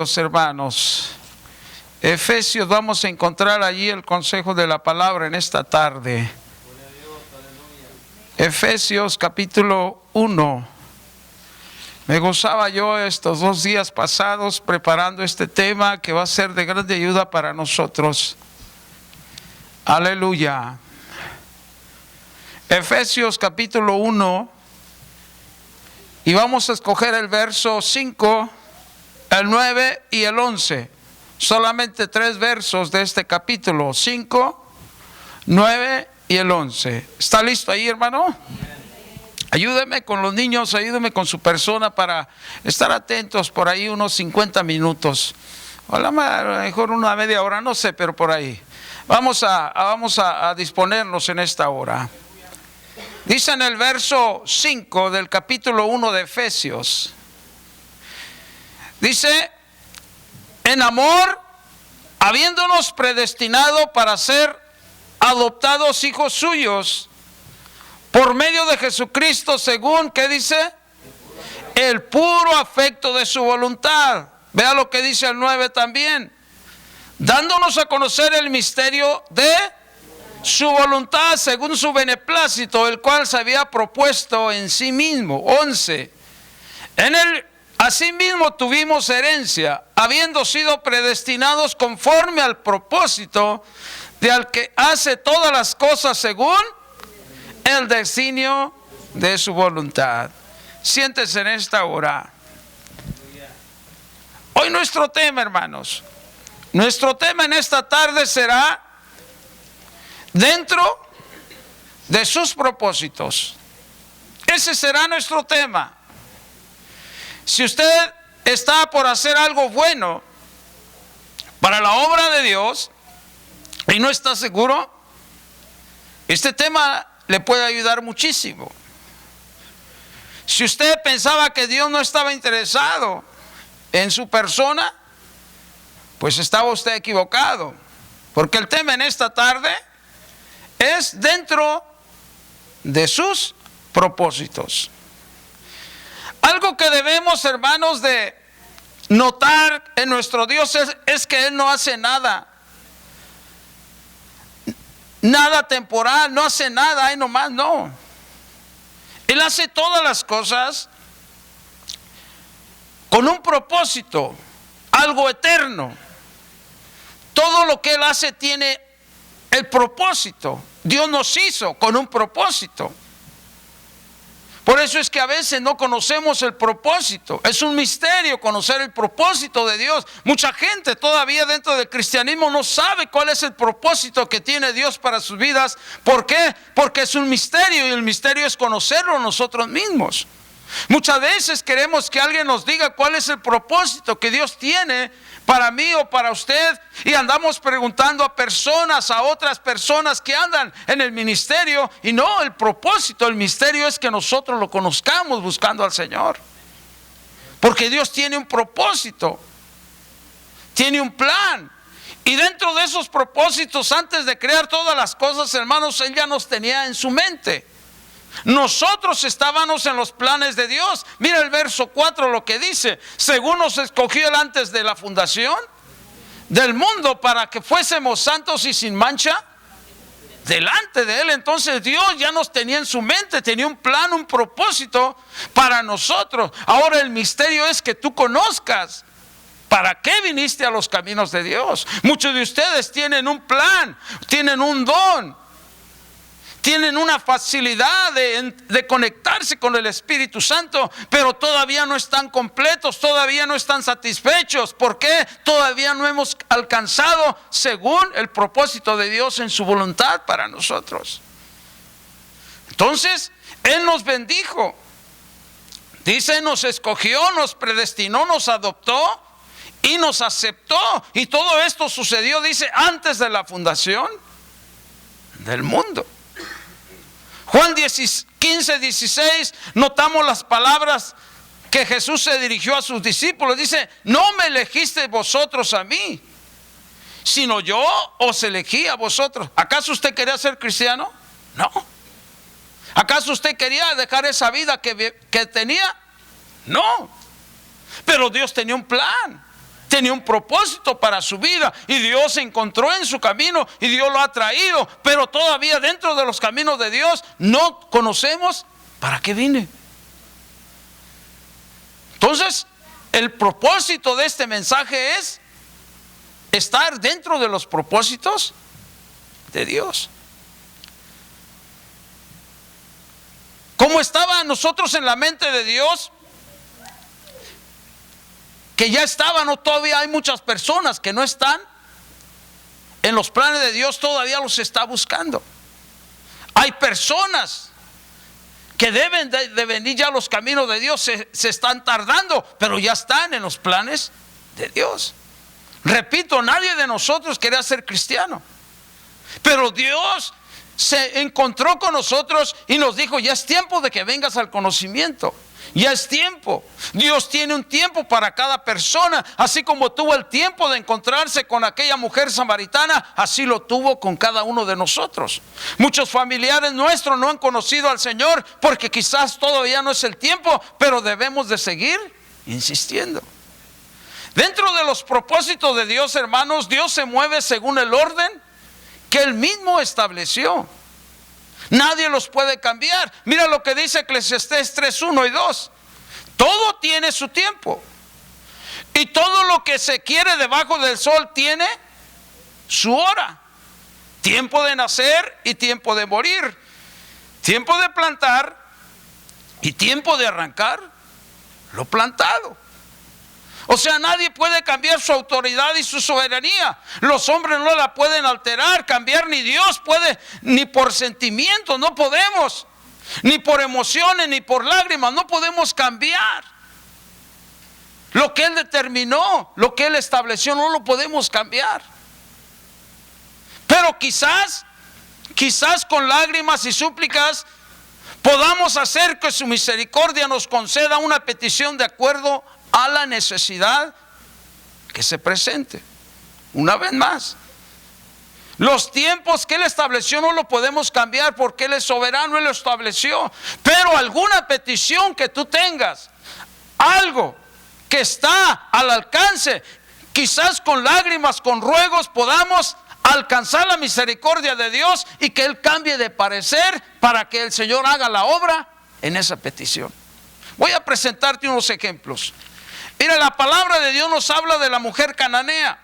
Los hermanos, Efesios, vamos a encontrar allí el consejo de la palabra en esta tarde. Efesios capítulo 1. Me gozaba yo estos 2 días pasados preparando este tema que va a ser de grande ayuda para nosotros. Aleluya. Efesios capítulo 1, y vamos a escoger el verso 5, el 9 y el 11. Solamente 3 versos de este capítulo: 5, 9 y el 11. ¿Está listo ahí, hermano? Ayúdeme con los niños, ayúdeme con su persona para estar atentos por ahí unos 50 minutos. O a lo mejor una media hora, no sé, pero por ahí. Vamos a disponernos en esta hora. Dice en el verso 5 del capítulo 1 de Efesios. Dice: en amor, habiéndonos predestinado para ser adoptados hijos suyos por medio de Jesucristo, según, ¿qué dice? El puro afecto de su voluntad. Vea lo que dice el 9 también. Dándonos a conocer el misterio de su voluntad según su beneplácito, el cual se había propuesto en sí mismo. 11. En él asimismo tuvimos herencia, habiendo sido predestinados conforme al propósito de al que hace todas las cosas según el designio de su voluntad. Siéntese en esta hora. Hoy nuestro tema, hermanos, nuestro tema en esta tarde será dentro de sus propósitos. Ese será nuestro tema. Si usted está por hacer algo bueno para la obra de Dios y no está seguro, este tema le puede ayudar muchísimo. Si usted pensaba que Dios no estaba interesado en su persona, pues estaba usted equivocado, porque el tema en esta tarde es dentro de sus propósitos. Algo que debemos, hermanos, de notar en nuestro Dios es que Él no hace nada temporal, no hace nada ahí nomás, no. Él hace todas las cosas con un propósito, algo eterno. Todo lo que Él hace tiene el propósito. Dios nos hizo con un propósito. Por eso es que a veces no conocemos el propósito. Es un misterio conocer el propósito de Dios. Mucha gente todavía dentro del cristianismo no sabe cuál es el propósito que tiene Dios para sus vidas. ¿Por qué? Porque es un misterio, y el misterio es conocerlo nosotros mismos. Muchas veces queremos que alguien nos diga cuál es el propósito que Dios tiene para mí o para usted, y andamos preguntando a personas, a otras personas que andan en el ministerio, y no, el propósito, el misterio es que nosotros lo conozcamos buscando al Señor, porque Dios tiene un propósito, tiene un plan, y dentro de esos propósitos, antes de crear todas las cosas, hermanos, Él ya nos tenía en su mente. Nosotros estábamos en los planes de Dios. Mira el verso 4 lo que dice: según nos escogió Él antes de la fundación del mundo para que fuésemos santos y sin mancha delante de Él. Entonces Dios ya nos tenía en su mente, tenía un plan, un propósito para nosotros. Ahora el misterio es que tú conozcas para qué viniste a los caminos de Dios. Muchos de ustedes tienen un plan, tienen un don, tienen una facilidad de conectarse con el Espíritu Santo, pero todavía no están completos, todavía no están satisfechos. ¿Por qué? Todavía no hemos alcanzado según el propósito de Dios en su voluntad para nosotros. Entonces, Él nos bendijo. Dice, nos escogió, nos predestinó, nos adoptó y nos aceptó. Y todo esto sucedió, dice, antes de la fundación del mundo. Juan 15, 16, notamos las palabras que Jesús se dirigió a sus discípulos. Dice: no me elegisteis vosotros a mí, sino yo os elegí a vosotros. ¿Acaso usted quería ser cristiano? No. ¿Acaso usted quería dejar esa vida que tenía? No. Pero Dios tenía un plan. Tenía un propósito para su vida y Dios se encontró en su camino y Dios lo ha traído, pero todavía dentro de los caminos de Dios no conocemos para qué vine. Entonces, el propósito de este mensaje es estar dentro de los propósitos de Dios. Como estaba nosotros en la mente de Dios, que ya estaban, o todavía hay muchas personas que no están en los planes de Dios, todavía los está buscando. Hay personas que deben de venir ya a los caminos de Dios, se están tardando, pero ya están en los planes de Dios. Repito, nadie de nosotros quería ser cristiano, pero Dios se encontró con nosotros y nos dijo: ya es tiempo de que vengas al conocimiento. Ya es tiempo. Dios tiene un tiempo para cada persona. Así como tuvo el tiempo de encontrarse con aquella mujer samaritana, así lo tuvo con cada uno de nosotros. Muchos familiares nuestros no han conocido al Señor porque quizás todavía no es el tiempo, pero debemos de seguir insistiendo. Dentro de los propósitos de Dios, hermanos, Dios se mueve según el orden que Él mismo estableció. Nadie los puede cambiar. Mira lo que dice Eclesiastés 3:1 y 2. Todo tiene su tiempo. Y todo lo que se quiere debajo del sol tiene su hora. Tiempo de nacer y tiempo de morir. Tiempo de plantar y tiempo de arrancar lo plantado. O sea, nadie puede cambiar su autoridad y su soberanía. Los hombres no la pueden alterar, cambiar, ni Dios puede, ni por sentimientos, no podemos. Ni por emociones, ni por lágrimas, no podemos cambiar. Lo que Él determinó, lo que Él estableció, no lo podemos cambiar. Pero quizás con lágrimas y súplicas podamos hacer que su misericordia nos conceda una petición de acuerdo a la necesidad que se presente. Una vez más, los tiempos que Él estableció no lo podemos cambiar porque Él es soberano, Él lo estableció. Pero alguna petición que tú tengas, algo que está al alcance, quizás con lágrimas, con ruegos, podamos alcanzar la misericordia de Dios y que Él cambie de parecer para que el Señor haga la obra en esa petición. Voy a presentarte unos ejemplos. Mira, la palabra de Dios nos habla de la mujer cananea.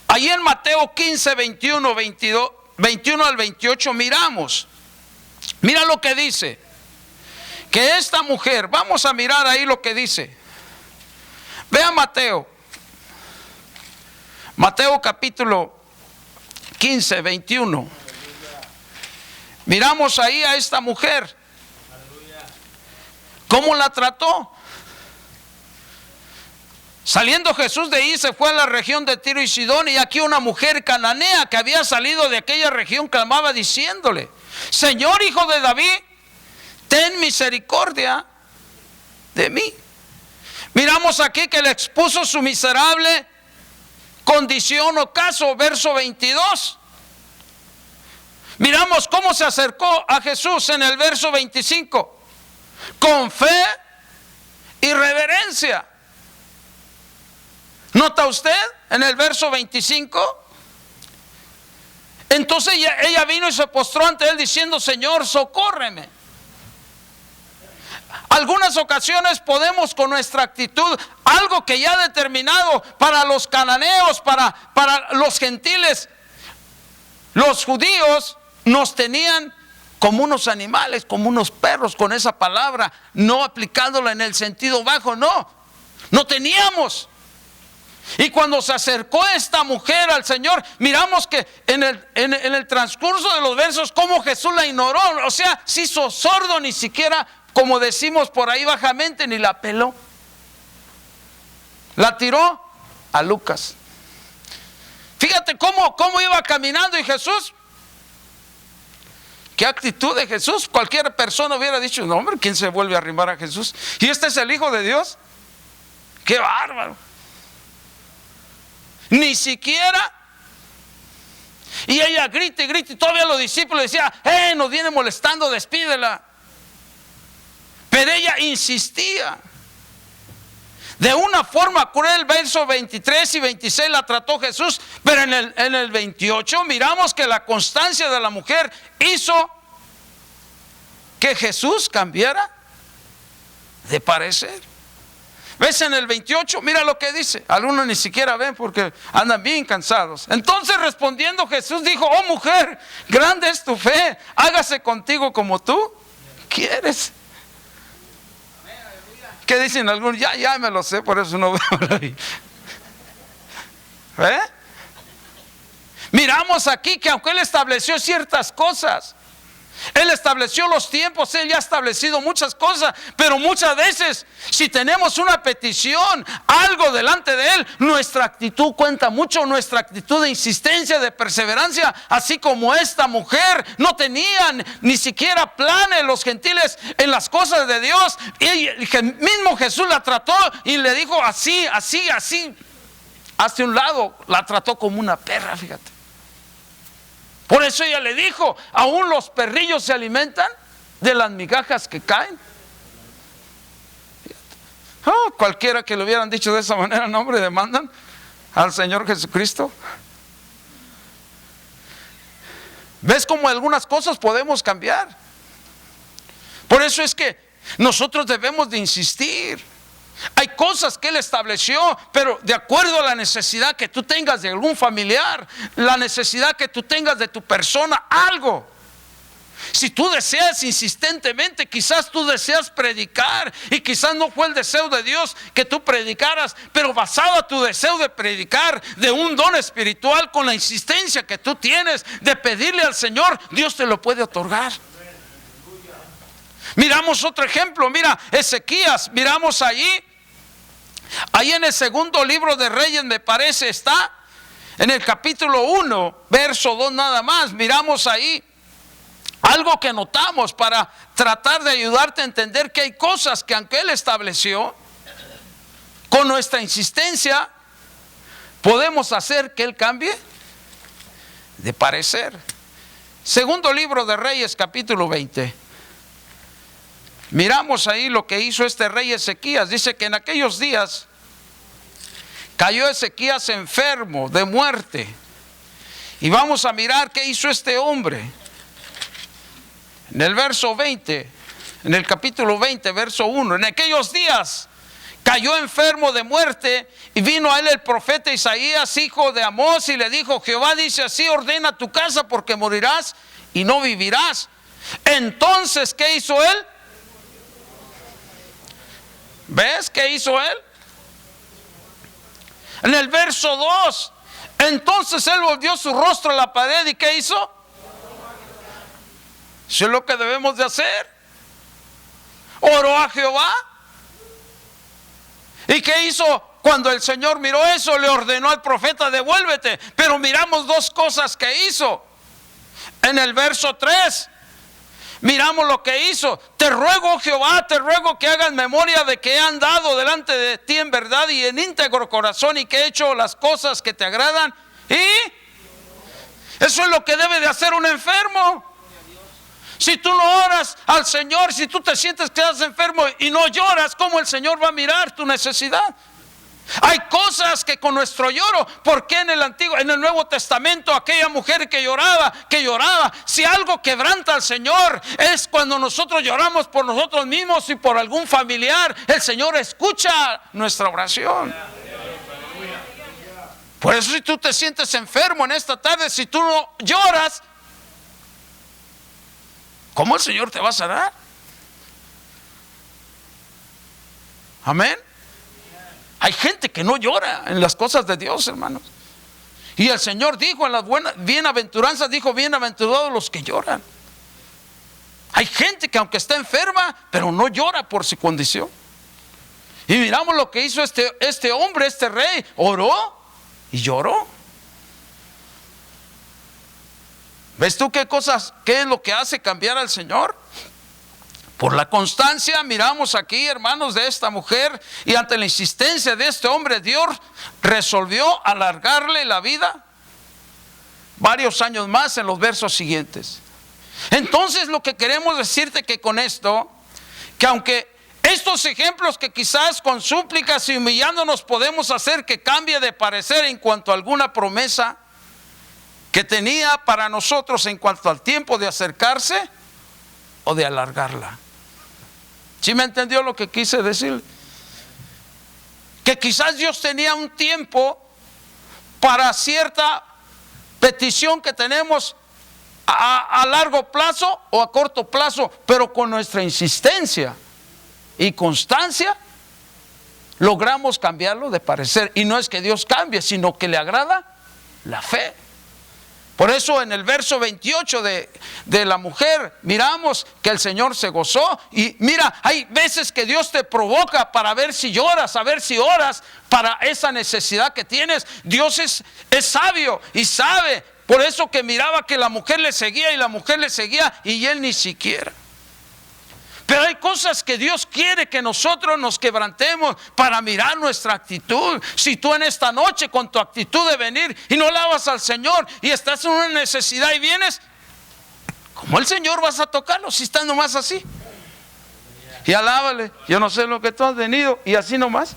Ahí en Mateo 15, 21 al 28 miramos. Mira lo que dice. Que esta mujer, vamos a mirar ahí lo que dice. Vea Mateo capítulo 15, 21. Miramos ahí a esta mujer. ¿Cómo la trató? Saliendo Jesús de ahí, se fue a la región de Tiro y Sidón, y aquí una mujer cananea que había salido de aquella región clamaba diciéndole: Señor, Hijo de David, ten misericordia de mí. Miramos aquí que le expuso su miserable condición o caso, verso 22. Miramos cómo se acercó a Jesús en el verso 25, con fe y reverencia. ¿Nota usted en el verso 25? Entonces ella vino y se postró ante Él diciendo: Señor, socórreme. Algunas ocasiones podemos con nuestra actitud, algo que ya determinado para los cananeos, para los gentiles, los judíos nos tenían como unos animales, como unos perros, con esa palabra, no aplicándola en el sentido bajo, no teníamos. Y cuando se acercó esta mujer al Señor, miramos que en el transcurso de los versos, cómo Jesús la ignoró. O sea, se hizo sordo, ni siquiera, como decimos por ahí bajamente, ni la peló. La tiró a Lucas. Fíjate cómo iba caminando, y Jesús, qué actitud de Jesús. Cualquier persona hubiera dicho: no, hombre, ¿quién se vuelve a arrimar a Jesús? Y este es el Hijo de Dios. ¡Qué bárbaro! Ni siquiera. Y ella grita y grita, y todavía los discípulos decían: nos viene molestando, despídela. Pero ella insistía. De una forma cruel, versos 23 y 26 la trató Jesús, pero en el 28 miramos que la constancia de la mujer hizo que Jesús cambiara de parecer. ¿Ves en el 28? Mira lo que dice. Algunos ni siquiera ven porque andan bien cansados. Entonces respondiendo Jesús dijo: oh mujer, grande es tu fe, hágase contigo como tú quieres. ¿Qué dicen algunos? Ya me lo sé, por eso no veo ahí. ¿Eh? Miramos aquí que aunque Él estableció ciertas cosas, Él estableció los tiempos, Él ya ha establecido muchas cosas, pero muchas veces si tenemos una petición, algo delante de Él, nuestra actitud cuenta mucho, nuestra actitud de insistencia, de perseverancia, así como esta mujer no tenían ni siquiera planes los gentiles en las cosas de Dios, y el mismo Jesús la trató y le dijo así, hacia un lado, la trató como una perra, fíjate. Por eso ella le dijo: ¿aún los perrillos se alimentan de las migajas que caen? Oh, cualquiera que le hubieran dicho de esa manera, no, hombre, demandan al Señor Jesucristo. ¿Ves cómo algunas cosas podemos cambiar? Por eso es que nosotros debemos de insistir. Hay cosas que Él estableció, pero de acuerdo a la necesidad que tú tengas de algún familiar, la necesidad que tú tengas de tu persona, algo. Si tú deseas insistentemente, quizás tú deseas predicar y quizás no fue el deseo de Dios que tú predicaras, pero basado a tu deseo de predicar, de un don espiritual, con la insistencia que tú tienes de pedirle al Señor, Dios te lo puede otorgar. Miramos otro ejemplo, mira Ezequías, miramos ahí en el segundo libro de Reyes, me parece, está en el capítulo 1, verso 2 nada más. Miramos ahí algo que notamos para tratar de ayudarte a entender que hay cosas que aunque Él estableció, con nuestra insistencia podemos hacer que Él cambie de parecer. Segundo libro de Reyes, capítulo 20. Miramos ahí lo que hizo este rey Ezequías. Dice que en aquellos días cayó Ezequías enfermo de muerte. Y vamos a mirar qué hizo este hombre. En el verso 20, en el capítulo 20, verso 1. En aquellos días cayó enfermo de muerte y vino a él el profeta Isaías, hijo de Amós, y le dijo: Jehová dice así: ordena tu casa porque morirás y no vivirás. Entonces, ¿qué hizo él? ¿Ves qué hizo él? En el verso 2, entonces él volvió su rostro a la pared y ¿qué hizo? Eso es lo que debemos de hacer. Oró a Jehová. ¿Y qué hizo? Cuando el Señor miró eso, le ordenó al profeta: devuélvete. Pero miramos dos cosas que hizo. En el verso 3 miramos lo que hizo: te ruego, Jehová, te ruego que hagas memoria de que he andado delante de ti en verdad y en íntegro corazón, y que he hecho las cosas que te agradan. Y eso es lo que debe de hacer un enfermo. Si tú no oras al Señor, si tú te sientes que estás enfermo y no lloras, ¿cómo el Señor va a mirar tu necesidad? Hay cosas que con nuestro lloro, porque en el Nuevo Testamento aquella mujer que lloraba, si algo quebranta al Señor es cuando nosotros lloramos por nosotros mismos y por algún familiar. El Señor escucha nuestra oración. Por eso, si tú te sientes enfermo en esta tarde, si tú no lloras, ¿cómo el Señor te va a sanar? Amén. Hay gente que no llora en las cosas de Dios, hermanos. Y el Señor dijo en las bienaventuranzas, dijo: bienaventurados los que lloran. Hay gente que aunque está enferma, pero no llora por su condición. Y miramos lo que hizo este hombre, este rey. Oró y lloró. ¿Ves tú qué es lo que hace cambiar al Señor? Por la constancia. Miramos aquí, hermanos, de esta mujer, y ante la insistencia de este hombre, Dios resolvió alargarle la vida varios años más en los versos siguientes. Entonces, lo que queremos decirte que con esto, que aunque Estos ejemplos que quizás con súplicas y humillándonos podemos hacer que cambie de parecer en cuanto a alguna promesa que tenía para nosotros en cuanto al tiempo de acercarse o de alargarla. ¿Sí me entendió lo que quise decir? Que quizás Dios tenía un tiempo para cierta petición que tenemos a largo plazo o a corto plazo, pero con nuestra insistencia y constancia logramos cambiarlo de parecer. Y no es que Dios cambie, sino que le agrada la fe. Por eso en el verso 28 de la mujer miramos que el Señor se gozó. Y mira, hay veces que Dios te provoca para ver si lloras, a ver si oras para esa necesidad que tienes. Dios es sabio y sabe. Por eso que miraba que la mujer le seguía y la mujer le seguía y él ni siquiera. Pero hay cosas que Dios quiere que nosotros nos quebrantemos para mirar nuestra actitud. Si tú en esta noche con tu actitud de venir y no alabas al Señor y estás en una necesidad y vienes, ¿cómo el Señor vas a tocarlo si estás nomás así? Y alábale, yo no sé lo que tú has venido y así nomás.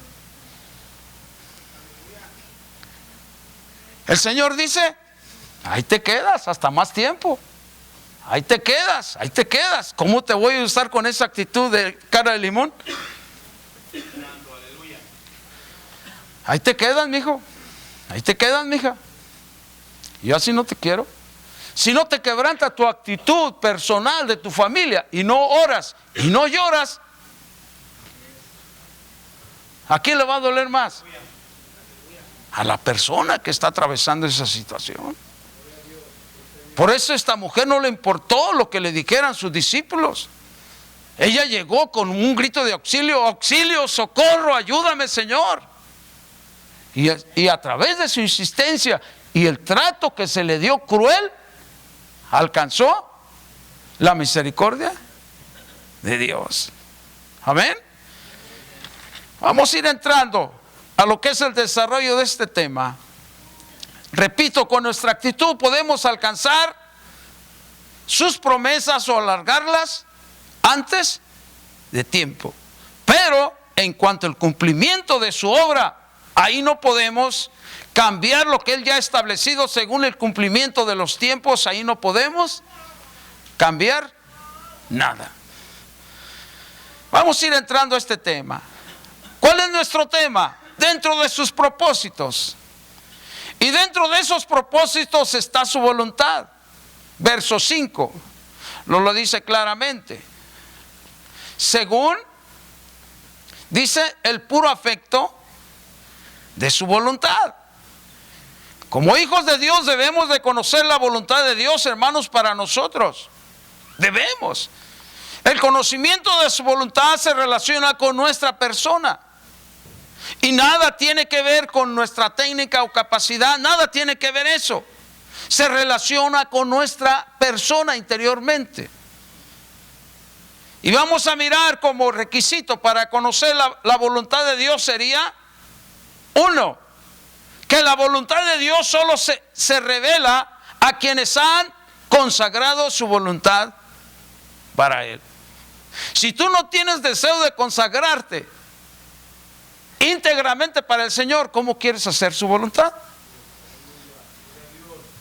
El Señor dice, ahí te quedas hasta más tiempo. Ahí te quedas, ahí te quedas. ¿Cómo te voy a usar con esa actitud de cara de limón? Ahí te quedas, mijo. Ahí te quedas, mija. Yo así no te quiero. Si no te quebranta tu actitud personal de tu familia y no oras y no lloras, ¿a quién le va a doler más? A la persona que está atravesando esa situación. Por eso a esta mujer no le importó lo que le dijeran sus discípulos. Ella llegó con un grito de auxilio, auxilio, socorro, ayúdame, Señor. Y a través de su insistencia y el trato que se le dio cruel, alcanzó la misericordia de Dios. Amén. Vamos a ir entrando a lo que es el desarrollo de este tema. Repito, con nuestra actitud podemos alcanzar sus promesas o alargarlas antes de tiempo. Pero en cuanto al cumplimiento de su obra, ahí no podemos cambiar lo que Él ya ha establecido según el cumplimiento de los tiempos. Ahí no podemos cambiar nada. Vamos a ir entrando a este tema. ¿Cuál es nuestro tema? Dentro de sus propósitos. Y dentro de esos propósitos está su voluntad. Verso 5 lo dice claramente. Según, dice, el puro afecto de su voluntad. Como hijos de Dios debemos de conocer la voluntad de Dios, hermanos, para nosotros. Debemos. El conocimiento de su voluntad se relaciona con nuestra persona. Y nada tiene que ver con nuestra técnica o capacidad, nada tiene que ver eso. Se relaciona con nuestra persona interiormente. Y vamos a mirar como requisito para conocer la voluntad de Dios sería, uno, que la voluntad de Dios solo se revela a quienes han consagrado su voluntad para Él. Si tú no tienes deseo de consagrarte íntegramente para el Señor, ¿cómo quieres hacer su voluntad?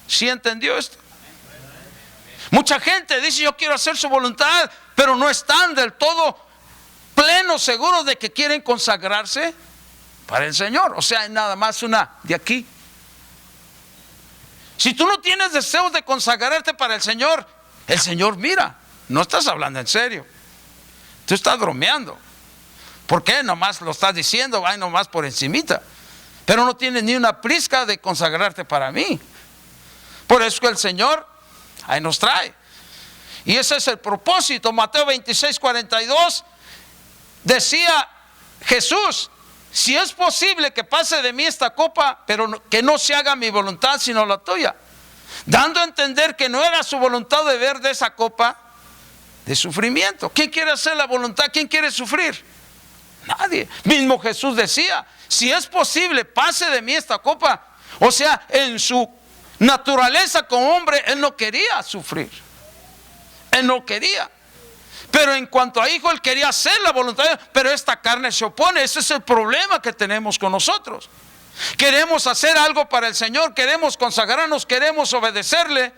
¿Sí entendió esto? Mucha gente dice yo quiero hacer su voluntad, pero no están del todo plenos, seguros de que quieren consagrarse para el Señor. O sea, nada más una de aquí. Si tú no tienes deseos de consagrarte para el Señor mira, no estás hablando en serio. Tú estás bromeando. ¿Por qué? Nomás lo estás diciendo, va nomás por encimita. Pero no tienes ni una pizca de consagrarte para mí. Por eso que el Señor ahí nos trae. Y ese es el propósito. Mateo 26:42 decía Jesús, si es posible que pase de mí esta copa, pero que no se haga mi voluntad sino la tuya. Dando a entender que no era su voluntad beber de esa copa de sufrimiento. ¿Quién quiere hacer la voluntad? ¿Quién quiere sufrir? Nadie. Mismo Jesús decía, si es posible, pase de mí esta copa. O sea, en su naturaleza como hombre, Él no quería sufrir. Él no quería. Pero en cuanto a hijo, él quería hacer la voluntad de Dios, pero esta carne se opone. Ese es el problema que tenemos con nosotros. Queremos hacer algo para el Señor, queremos consagrarnos, queremos obedecerle,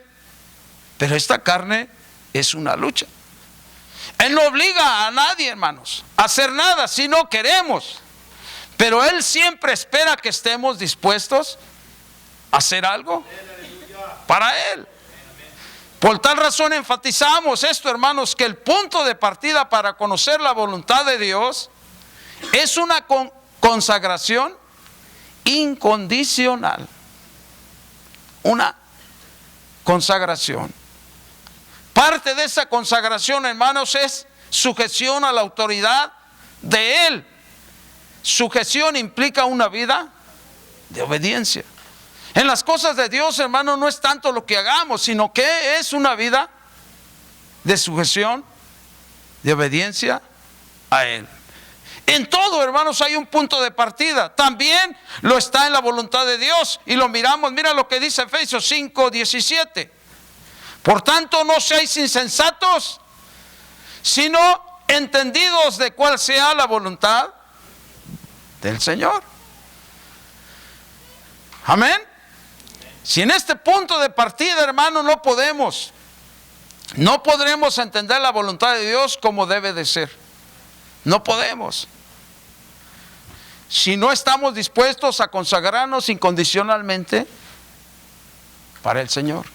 pero esta carne es una lucha. Él no obliga a nadie, hermanos, a hacer nada si no queremos, pero Él siempre espera que estemos dispuestos a hacer algo para Él. Por tal razón enfatizamos esto, hermanos, que el punto de partida para conocer la voluntad de Dios es una consagración incondicional. Una consagración. Parte de esa consagración, hermanos, es sujeción a la autoridad de Él. Sujeción implica una vida de obediencia. En las cosas de Dios, hermano, no es tanto lo que hagamos, sino que es una vida de sujeción, de obediencia a Él. En todo, hermanos, hay un punto de partida. También lo está en la voluntad de Dios. Y lo miramos, mira lo que dice Efesios 5:17. Por tanto, no seáis insensatos, sino entendidos de cuál sea la voluntad del Señor. Amén. Si en este punto de partida, hermano, no podremos entender la voluntad de Dios como debe de ser. No podemos. Si no estamos dispuestos a consagrarnos incondicionalmente para el Señor.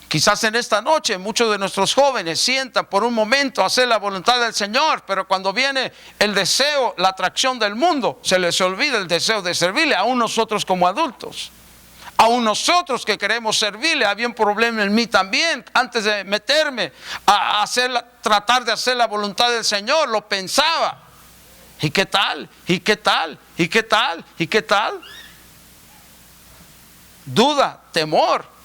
Quizás en esta noche muchos de nuestros jóvenes sientan por un momento hacer la voluntad del Señor, pero cuando viene el deseo, la atracción del mundo, se les olvida el deseo de servirle, aún nosotros como adultos. Aún nosotros que queremos servirle, había un problema en mí también. Antes de meterme a tratar de hacer la voluntad del Señor, lo pensaba. ¿Y qué tal? ¿Y qué tal? ¿Y qué tal? ¿Y qué tal? Duda, temor.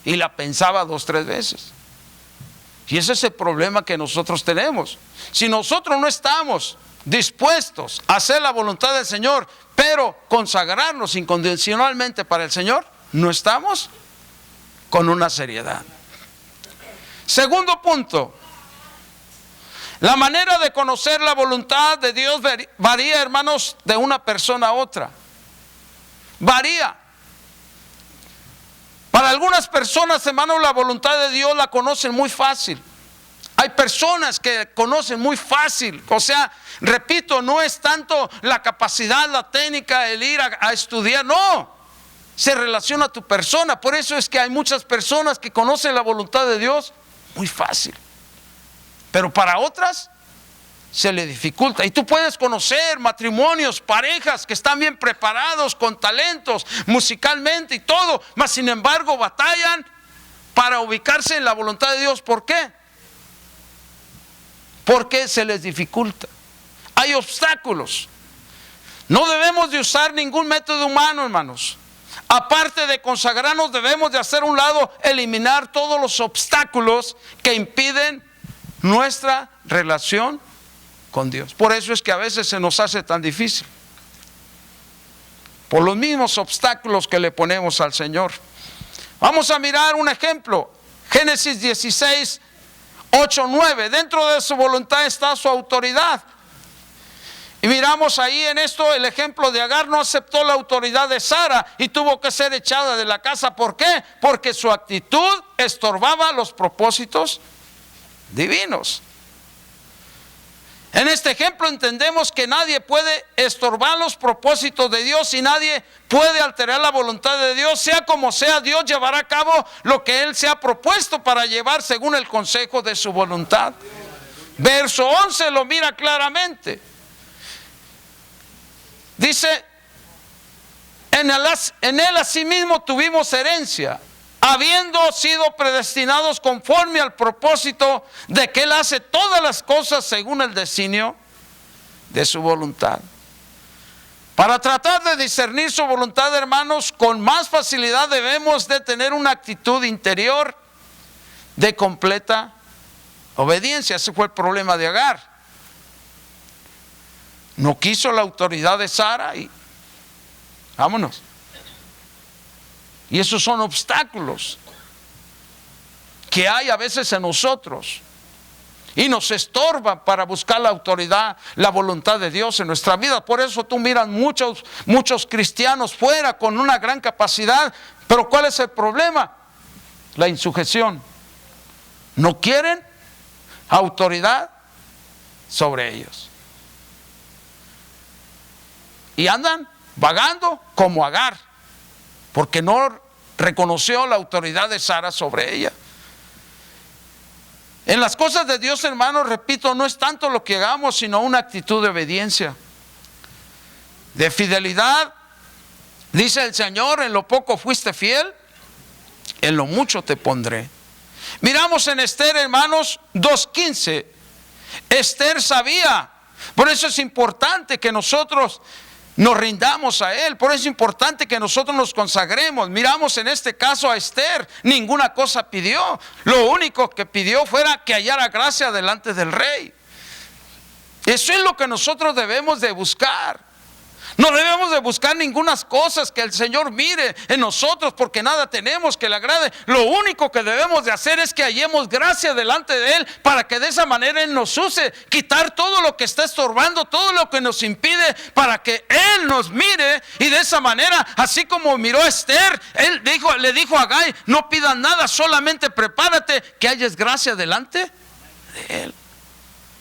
Y la pensaba 2, 3 veces. Y ese es el problema que nosotros tenemos. Si nosotros no estamos dispuestos a hacer la voluntad del Señor, pero consagrarnos incondicionalmente para el Señor, no estamos con una seriedad. Segundo punto. La manera de conocer la voluntad de Dios varía, hermanos, de una persona a otra. Varía. Para algunas personas, hermanos, la voluntad de Dios la conocen muy fácil. Hay personas que conocen muy fácil. O sea, repito, no es tanto la capacidad, la técnica, el ir a estudiar. No, se relaciona a tu persona. Por eso es que hay muchas personas que conocen la voluntad de Dios muy fácil. Pero para otras se le dificulta. Y tú puedes conocer matrimonios, parejas que están bien preparados, con talentos, musicalmente y todo, mas sin embargo batallan para ubicarse en la voluntad de Dios. ¿Por qué? Porque se les dificulta. Hay obstáculos. No debemos de usar ningún método humano, hermanos. Aparte de consagrarnos, debemos de hacer a un lado, eliminar todos los obstáculos que impiden nuestra relación con Dios. Por eso es que a veces se nos hace tan difícil. Por los mismos obstáculos que le ponemos al Señor. Vamos a mirar un ejemplo. Génesis 16, 8, 9. Dentro de su voluntad está su autoridad. Y miramos ahí en esto el ejemplo de Agar. No aceptó la autoridad de Sara y tuvo que ser echada de la casa. ¿Por qué? Porque su actitud estorbaba los propósitos divinos. En este ejemplo entendemos que nadie puede estorbar los propósitos de Dios y nadie puede alterar la voluntad de Dios. Sea como sea, Dios llevará a cabo lo que Él se ha propuesto para llevar según el consejo de su voluntad. Verso 11 lo mira claramente. Dice, en él asimismo tuvimos herencia, habiendo sido predestinados conforme al propósito de que Él hace todas las cosas según el designio de su voluntad. Para tratar de discernir su voluntad, hermanos, con más facilidad debemos de tener una actitud interior de completa obediencia. Ese fue el problema de Agar. No quiso la autoridad de Sara y vámonos. Y esos son obstáculos que hay a veces en nosotros. y nos estorban para buscar la autoridad, la voluntad de Dios en nuestra vida. Por eso tú miras muchos cristianos fuera con una gran capacidad, pero ¿cuál es el problema? La insujeción. No quieren autoridad sobre ellos. Y andan vagando como Agar, porque no reconoció la autoridad de Sara sobre ella. En las cosas de Dios, hermanos, repito, no es tanto lo que hagamos, sino una actitud de obediencia, de fidelidad. Dice el Señor: en lo poco fuiste fiel, en lo mucho te pondré. Miramos en Esther, hermanos, 2:15. Esther sabía. Por eso es importante que nosotros nos rindamos a Él. Por eso es importante que nosotros nos consagremos. Miramos en este caso a Esther, ninguna cosa pidió. Lo único que pidió fuera que hallara gracia delante del rey. Eso es lo que nosotros debemos de buscar. No debemos de buscar ninguna cosas que el Señor mire en nosotros, porque nada tenemos que le agrade. Lo único que debemos de hacer es que hallemos gracia delante de Él, para que de esa manera Él nos use, quitar todo lo que está estorbando, todo lo que nos impide, para que Él nos mire. Y de esa manera, así como miró a Esther, Él le dijo a Agai: no pidas nada, solamente prepárate, que halles gracia delante de Él.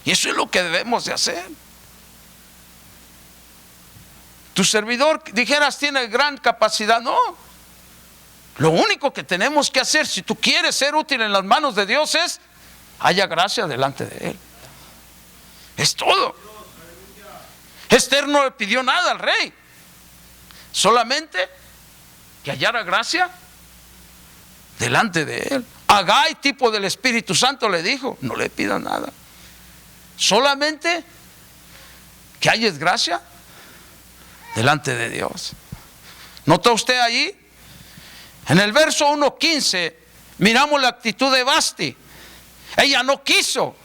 Y eso es lo que debemos de hacer. Tu servidor, dijeras, tiene gran capacidad. No. Lo único que tenemos que hacer, si tú quieres ser útil en las manos de Dios, es haya gracia delante de Él. Es todo. Esther no le pidió nada al rey, solamente que hallara gracia delante de Él. Agai, tipo del Espíritu Santo, le dijo: no le pidas nada, solamente que halles gracia delante de Dios. ¿Nota usted allí? En el verso 1:15 miramos la actitud de Vasti. Ella no quiso.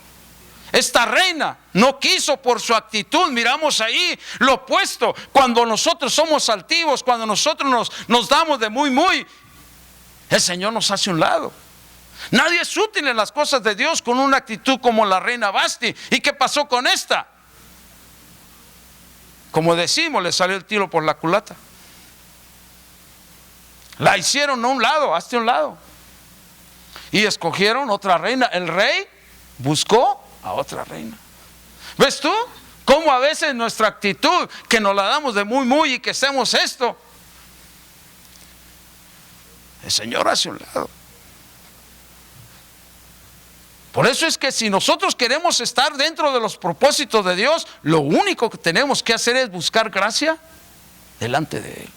Esta reina no quiso por su actitud. Miramos ahí lo opuesto. Cuando nosotros somos altivos, cuando nosotros nos damos de muy, el Señor nos hace un lado. Nadie es útil en las cosas de Dios con una actitud como la reina Vasti. ¿Y qué pasó con esta? Como decimos, le salió el tiro por la culata. La hicieron a un lado, hasta un lado. Y escogieron otra reina. El rey buscó a otra reina. ¿Ves tú? Cómo a veces nuestra actitud, que nos la damos de muy y que hacemos esto, el Señor hace un lado. Por eso es que si nosotros queremos estar dentro de los propósitos de Dios, lo único que tenemos que hacer es buscar gracia delante de Él.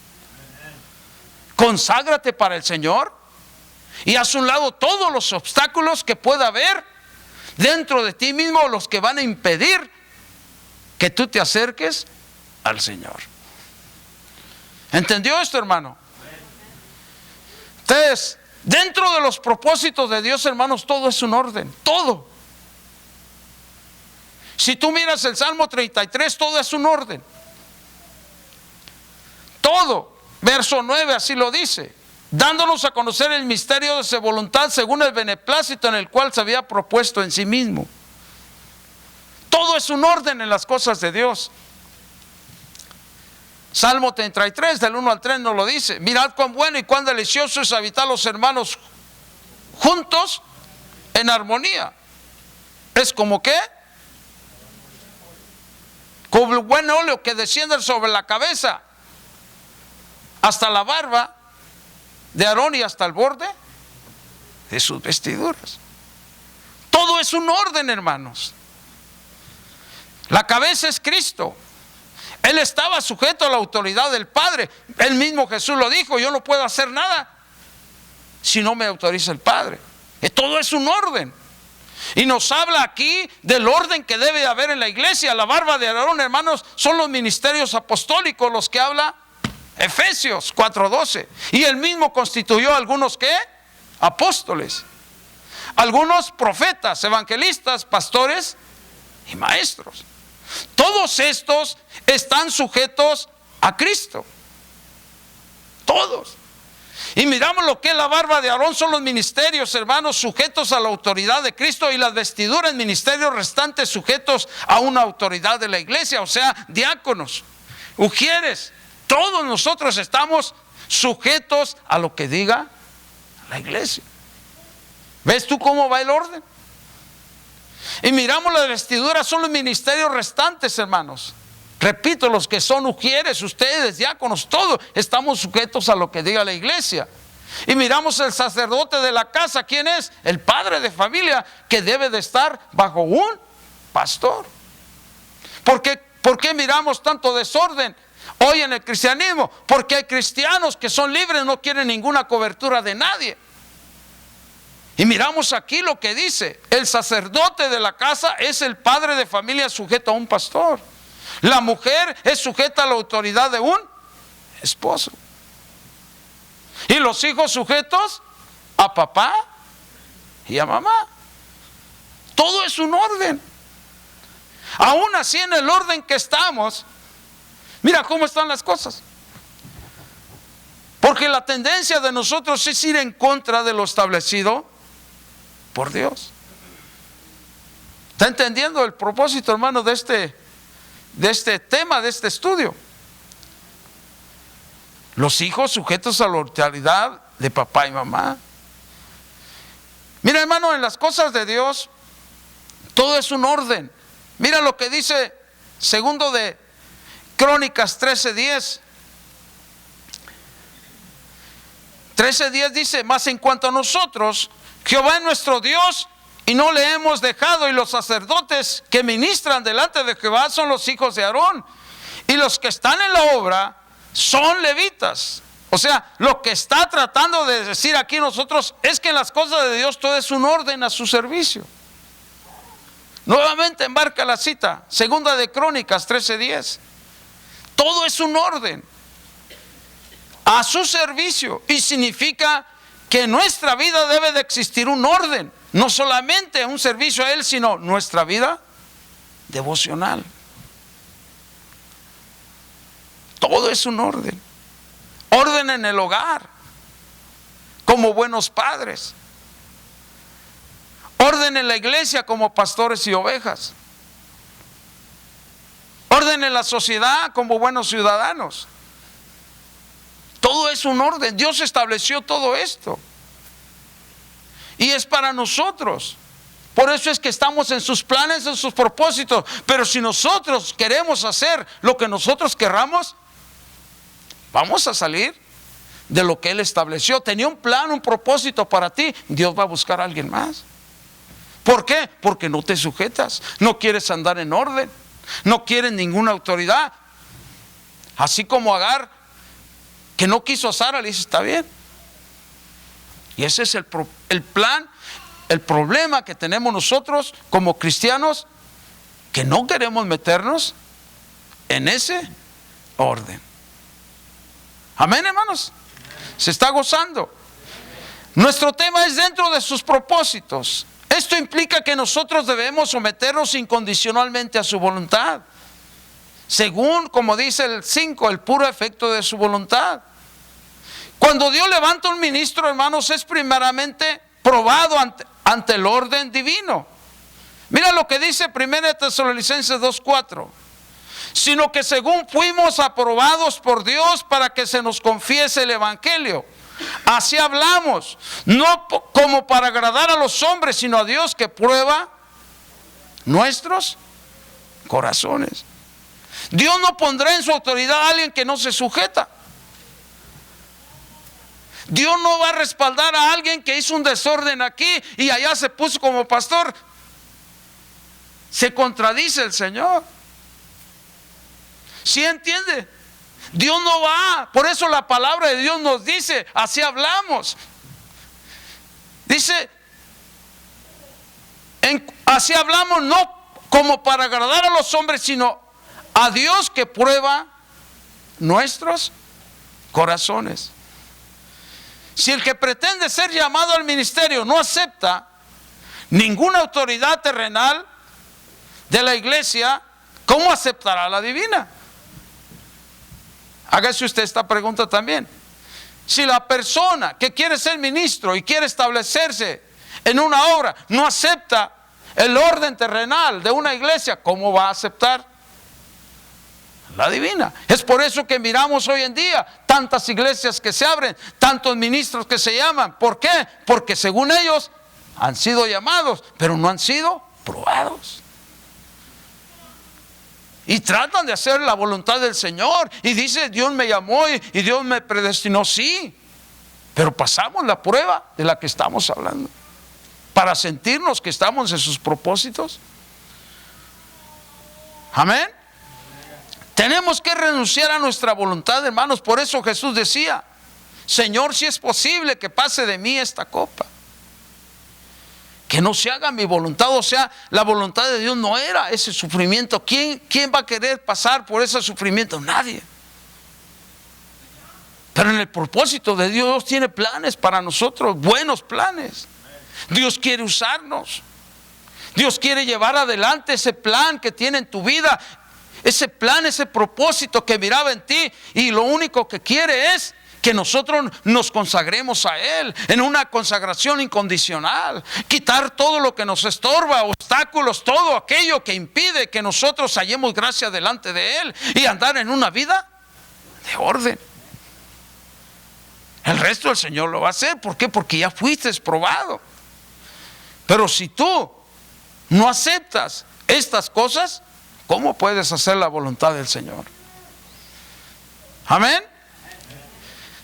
Conságrate para el Señor y haz a un lado todos los obstáculos que pueda haber dentro de ti mismo, los que van a impedir que tú te acerques al Señor. ¿Entendió esto, hermano? Entonces, dentro de los propósitos de Dios, hermanos, todo es un orden, todo. Si tú miras el Salmo 33, todo es un orden. Todo. Verso 9 así lo dice: dándonos a conocer el misterio de su voluntad según el beneplácito en el cual se había propuesto en sí mismo. Todo es un orden en las cosas de Dios. Salmo 33 del 1 al 3 nos lo dice: mirad cuán bueno y cuán delicioso es habitar los hermanos juntos en armonía. Es como ¿qué? Como el buen óleo que desciende sobre la cabeza hasta la barba de Aarón y hasta el borde de sus vestiduras. Todo es un orden, hermanos. La cabeza es Cristo. Él estaba sujeto a la autoridad del Padre. Él mismo Jesús lo dijo: yo no puedo hacer nada si no me autoriza el Padre. Todo es un orden. Y nos habla aquí del orden que debe haber en la iglesia. La barba de Aarón, hermanos, son los ministerios apostólicos, los que habla Efesios 4:12. Y él mismo constituyó algunos ¿qué? Apóstoles, algunos profetas, evangelistas, pastores y maestros. Todos estos están sujetos a Cristo. Todos. Y miramos lo que es la barba de Aarón, son los ministerios, hermanos, sujetos a la autoridad de Cristo, y las vestiduras, ministerios restantes, sujetos a una autoridad de la iglesia, o sea, diáconos, ujieres. Todos nosotros estamos sujetos a lo que diga la iglesia. ¿Ves tú cómo va el orden? Y miramos las vestiduras, son los ministerios restantes, hermanos. Repito, los que son ujieres, ustedes, diáconos, todos estamos sujetos a lo que diga la iglesia. Y miramos el sacerdote de la casa, ¿quién es? El padre de familia, que debe de estar bajo un pastor. ¿Por qué miramos tanto desorden hoy en el cristianismo? Porque hay cristianos que son libres, no quieren ninguna cobertura de nadie. Y miramos aquí lo que dice: el sacerdote de la casa es el padre de familia sujeto a un pastor. La mujer es sujeta a la autoridad de un esposo. Y los hijos sujetos a papá y a mamá. Todo es un orden. Aún así, en el orden que estamos, mira cómo están las cosas. Porque la tendencia de nosotros es ir en contra de lo establecido por Dios. ¿Está entendiendo el propósito, hermano, de este tema, de este estudio? Los hijos sujetos a la autoridad de papá y mamá. Mira, hermano, en las cosas de Dios todo es un orden. Mira lo que dice segundo de Crónicas 13:10. 13:10 dice: mas en cuanto a nosotros, Jehová es nuestro Dios y no le hemos dejado, y los sacerdotes que ministran delante de Jehová son los hijos de Aarón, y los que están en la obra son levitas. O sea, lo que está tratando de decir aquí nosotros es que en las cosas de Dios todo es un orden a su servicio. Nuevamente embarca la cita, segunda de Crónicas 13:10. Todo es un orden a su servicio, y significa que en nuestra vida debe de existir un orden, no solamente un servicio a Él, sino nuestra vida devocional. Todo es un orden. Orden en el hogar, como buenos padres. Orden en la iglesia, como pastores y ovejas. Orden en la sociedad, como buenos ciudadanos. Todo es un orden. Dios estableció todo esto. Y es para nosotros. Por eso es que estamos en sus planes, en sus propósitos. Pero si nosotros queremos hacer lo que nosotros querramos, vamos a salir de lo que Él estableció. Tenía un plan, un propósito para ti. Dios va a buscar a alguien más. ¿Por qué? Porque no te sujetas. No quieres andar en orden. No quieres ninguna autoridad. Así como Agar, que no quiso a Sara, le dice: está bien. Y ese es el plan, el problema que tenemos nosotros como cristianos, que no queremos meternos en ese orden. Amén, hermanos. Se está gozando. Nuestro tema es dentro de sus propósitos. Esto implica que nosotros debemos someternos incondicionalmente a su voluntad, según, como dice el 5, el puro efecto de su voluntad. Cuando Dios levanta un ministro, hermanos, es primeramente probado ante el orden divino. Mira lo que dice 1 Tesalonicenses 2:4. Sino que según fuimos aprobados por Dios para que se nos confiese el evangelio, así hablamos, no como para agradar a los hombres, sino a Dios que prueba nuestros corazones. Dios no pondrá en su autoridad a alguien que no se sujeta. Dios no va a respaldar a alguien que hizo un desorden aquí y allá se puso como pastor. Se contradice el Señor. ¿Sí entiende? Dios no va. Por eso la palabra de Dios nos dice: así hablamos. Dice: así hablamos, no como para agradar a los hombres, sino a Dios que prueba nuestros corazones. Si el que pretende ser llamado al ministerio no acepta ninguna autoridad terrenal de la iglesia, ¿cómo aceptará la divina? Hágase usted esta pregunta también. Si la persona que quiere ser ministro y quiere establecerse en una obra no acepta el orden terrenal de una iglesia, ¿cómo va a aceptar la divina? Es por eso que miramos hoy en día tantas iglesias que se abren, tantos ministros que se llaman. ¿Por qué? Porque según ellos han sido llamados, pero no han sido probados. Y tratan de hacer la voluntad del Señor. Y dice, Dios me llamó y Dios me predestinó. Sí, pero pasamos la prueba de la que estamos hablando para sentirnos que estamos en sus propósitos. Amén. Tenemos que renunciar a nuestra voluntad, hermanos. Por eso Jesús decía, Señor, si es posible que pase de mí esta copa, que no se haga mi voluntad. O sea, la voluntad de Dios no era ese sufrimiento. ¿Quién va a querer pasar por ese sufrimiento? Nadie. Pero en el propósito de Dios, Dios tiene planes para nosotros, buenos planes. Dios quiere usarnos. Dios quiere llevar adelante ese plan que tiene en tu vida. Ese plan, ese propósito que miraba en ti. Y lo único que quiere es que nosotros nos consagremos a Él en una consagración incondicional. Quitar todo lo que nos estorba, obstáculos, todo aquello que impide que nosotros hallemos gracia delante de Él y andar en una vida de orden. El resto el Señor lo va a hacer. ¿Por qué? Porque ya fuiste probado. Pero si tú no aceptas estas cosas, ¿cómo puedes hacer la voluntad del Señor? Amén.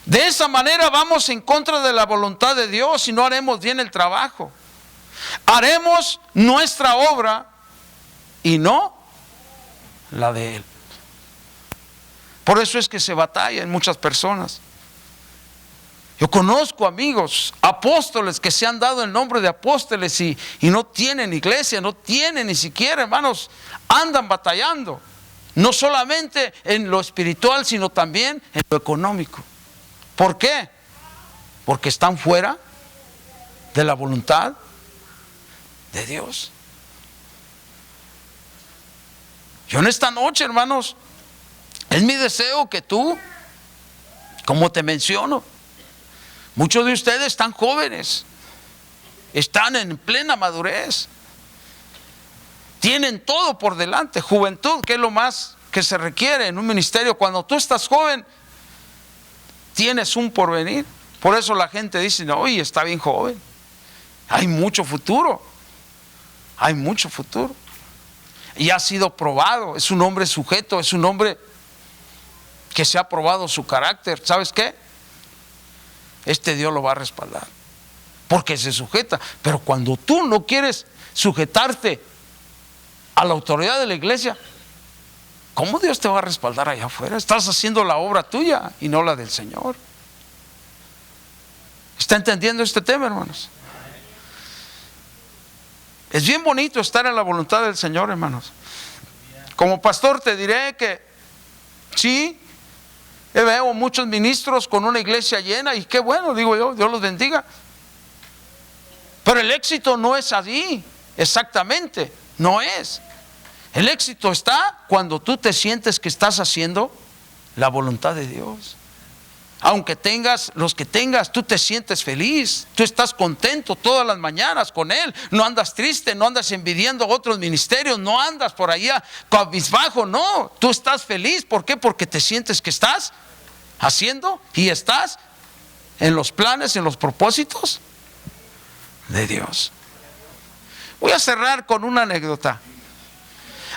De esa manera vamos en contra de la voluntad de Dios y no haremos bien el trabajo. Haremos nuestra obra y no la de Él. Por eso es que se batalla en muchas personas. Yo conozco amigos, apóstoles que se han dado el nombre de apóstoles y no tienen iglesia, no tienen ni siquiera, hermanos, andan batallando. No solamente en lo espiritual, sino también en lo económico. ¿Por qué? Porque están fuera de la voluntad de Dios. Yo en esta noche, hermanos, es mi deseo que tú, como te menciono, muchos de ustedes están jóvenes, están en plena madurez, tienen todo por delante, juventud, que es lo más que se requiere en un ministerio. Cuando tú estás joven, tienes un porvenir. Por eso la gente dice, no, oye, está bien joven, hay mucho futuro, hay mucho futuro. Y ha sido probado, es un hombre sujeto, es un hombre que se ha probado su carácter. ¿Sabes qué? Este Dios lo va a respaldar, porque se sujeta. Pero cuando tú no quieres sujetarte a la autoridad de la iglesia, ¿cómo Dios te va a respaldar allá afuera? Estás haciendo la obra tuya y no la del Señor. ¿Está entendiendo este tema, hermanos? Es bien bonito estar en la voluntad del Señor, hermanos. Como pastor te diré que sí, veo muchos ministros con una iglesia llena y qué bueno, digo yo, Dios los bendiga. Pero el éxito no es así, exactamente, no es. El éxito está cuando tú te sientes que estás haciendo la voluntad de Dios. Aunque tengas los que tengas, tú te sientes feliz, tú estás contento todas las mañanas con Él, no andas triste, no andas envidiando otros ministerios, no andas por allá cabizbajo, no, tú estás feliz. ¿Por qué? Porque te sientes que estás haciendo y estás en los planes, en los propósitos de Dios. Voy a cerrar con una anécdota.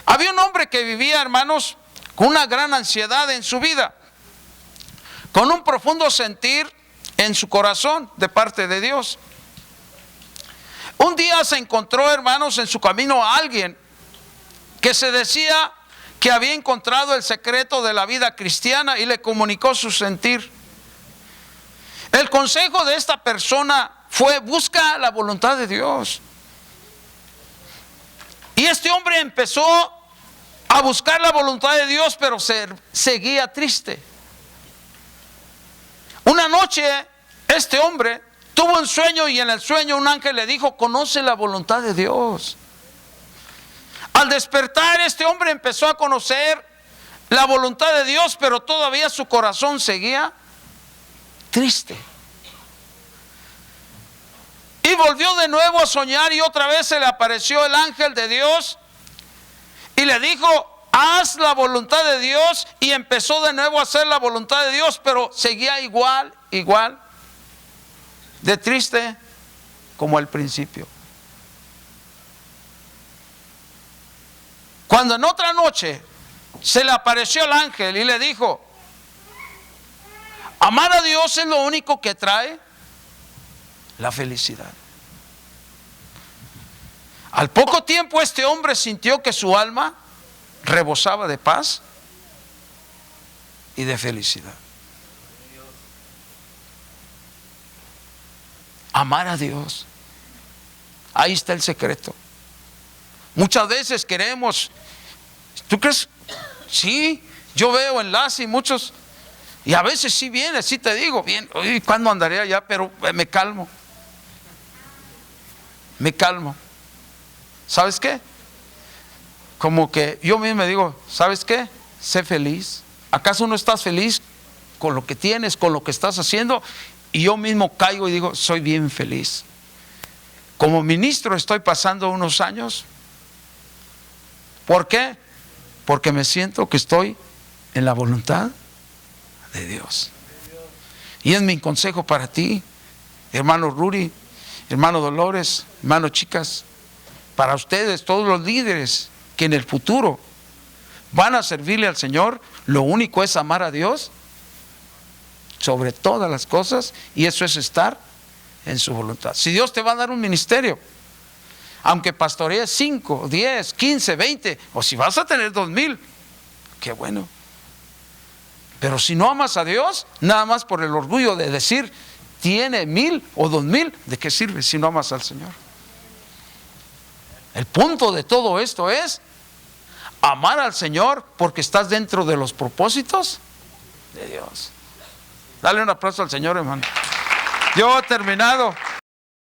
Había un hombre que vivía, hermanos, con una gran ansiedad en su vida, con un profundo sentir en su corazón de parte de Dios. Un día se encontró, hermanos, en su camino a alguien que se decía que había encontrado el secreto de la vida cristiana y le comunicó su sentir. El consejo de esta persona fue: busca la voluntad de Dios. Y este hombre empezó a buscar la voluntad de Dios, pero seguía triste. Una noche este hombre tuvo un sueño y en el sueño un ángel le dijo: conoce la voluntad de Dios. Al despertar, este hombre empezó a conocer la voluntad de Dios, pero todavía su corazón seguía triste. Y volvió de nuevo a soñar y otra vez se le apareció el ángel de Dios y le dijo: haz la voluntad de Dios. Y empezó de nuevo a hacer la voluntad de Dios, pero seguía igual de triste como al principio. Cuando en otra noche se le apareció el ángel y le dijo: amar a Dios es lo único que trae la felicidad. Al poco tiempo este hombre sintió que su alma rebosaba de paz y de felicidad. Amar a Dios. Ahí está el secreto. Muchas veces queremos, ¿tú crees? Sí, yo veo enlace y muchos, y a veces sí viene, sí te digo, bien, ¿cuándo andaré allá? Pero me calmo. ¿Sabes qué? Como que yo mismo me digo, ¿sabes qué? Sé feliz. ¿Acaso no estás feliz con lo que tienes, con lo que estás haciendo? Y yo mismo caigo y digo, soy bien feliz. Como ministro estoy pasando unos años. ¿Por qué? Porque me siento que estoy en la voluntad de Dios. Y es mi consejo para ti, hermano Ruri, hermano Dolores, hermano Chicas, para ustedes, todos los líderes que en el futuro van a servirle al Señor. Lo único es amar a Dios sobre todas las cosas, y eso es estar en su voluntad. Si Dios te va a dar un ministerio, aunque pastorees 5, 10, 15, 20, o si vas a tener 2,000, qué bueno. Pero si no amas a Dios, nada más por el orgullo de decir tiene 1,000 o 2,000, ¿de qué sirve si no amas al Señor? El punto de todo esto es amar al Señor porque estás dentro de los propósitos de Dios. Dale un aplauso al Señor, hermano. Yo he terminado.